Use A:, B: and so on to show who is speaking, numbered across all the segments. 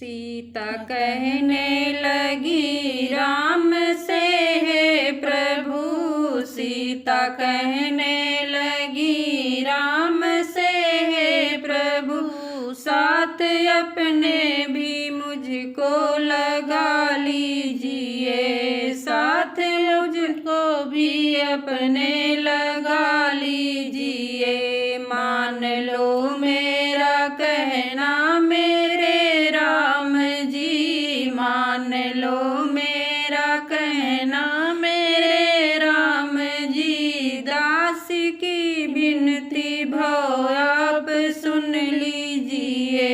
A: सीता कहने लगी राम से, हे प्रभु। सीता कहने लगी राम से, हे प्रभु। साथ अपने भी मुझको लगा लीजिए, साथ मुझको भी अपने लगा लीजिए। मान लो मेरा कहना मेरे राम जी, मान लो मेरा कहना मेरे राम जी। दास की विनती भो आप सुन लीजिए,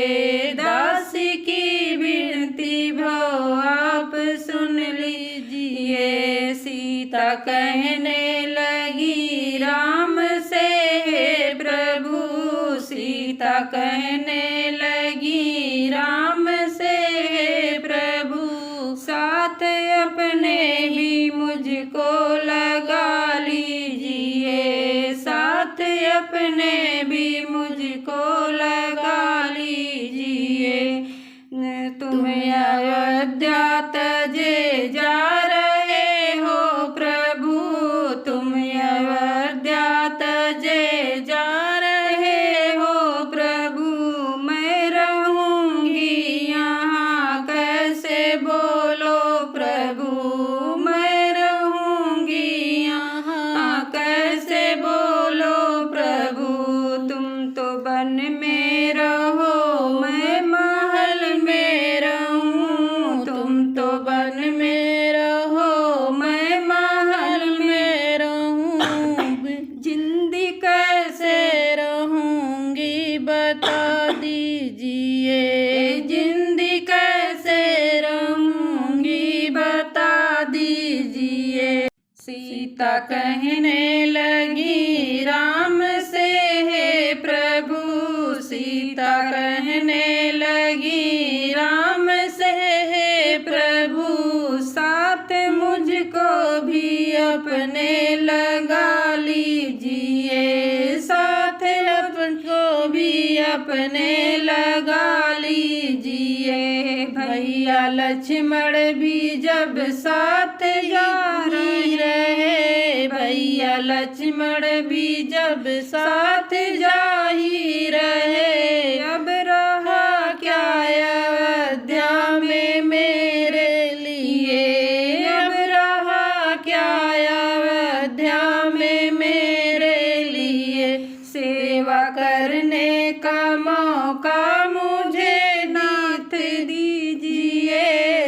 A: दास की विनती भो आप सुन लीजिए। सीता कहने लगी राम से, हे प्रभु। सीता कहने लगी राम से, हे प्रभु। साथ अपने ही मुझको लगा लीजिए, साथ अपने भी मुझको लगा लीजिए। तुम अयोध्या तजे जा रहे हो प्रभु, तुम अयोध्या तजे जा रहे हो प्रभु। मैं रहूंगी यहाँ कैसे बोलो प्रभु, मैं रहूंगी यहाँ कैसे बोलो प्रभु। तुम तो वन में रहो मैं महल में रहूं, तुम तो वन में रहो मैं महल में रहूं। जिंदगी कैसे रहूंगी बता दीजिए, जिंदगी कैसे रहूंगी बता दीजिए। सीता कहने लगी राम से, हे प्रभु। सीता कहने लगी राम से, हे प्रभु। साथ मुझको भी अपने लगा लीजिए, साथ अपनको भी अपने लगा लीजिए। भैया लक्ष्मण भी जब साथ जा रहे, भैया लक्ष्मण भी जब साथ जा ही रहे। अब रहा क्या अयोध्या में मेरे लिए, अब रहा क्या अयोध्या में मेरे लिए। सेवा करने का मौका मुझे नाथ दीजिए,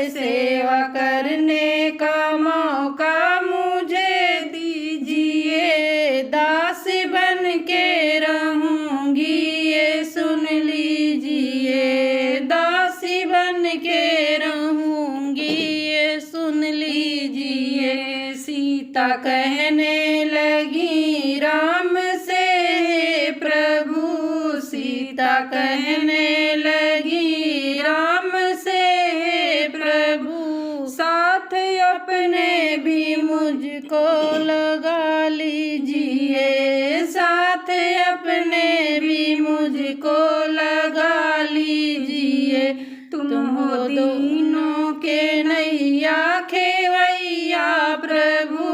A: सेवा करने का मौका मुझे दीजिए। दास बन के रहूंगी ये सुन लीजिए, दासी बन के रहूंगी ये सुन लीजिए। सीता कहने लगी राम से, हे प्रभु। सीता कहने लगी राम से, हे प्रभु। साथ अपने भी मुझको लगा लीजिए, साथ अपने भी मुझको लगा लीजिए। तुम हो दीनों के नैया खेवैया प्रभु,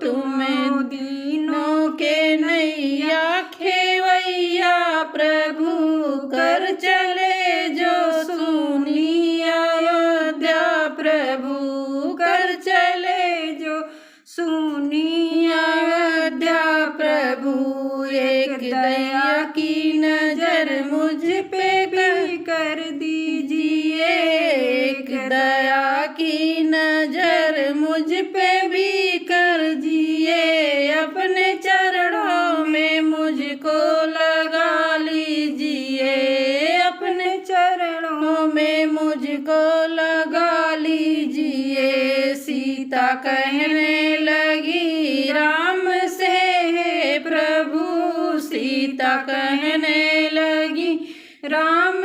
A: तुम हो दीनों के नैया खेवैया प्रभु। कर चले जो सुनी अयोध्या प्रभु, कर चले जो सुनी अयोध्या प्रभु। एक दया की नजर मुझ पे भी कर दीजिए, एक दया की नजर मुझ पे भी कर दीजिए। अपने चरणों में मुझको लगा लीजिए, अपने चरणों में मुझको लगा लीजिए। सीता कहने लगी राम से, हे प्रभु। सीता कहने लगी राम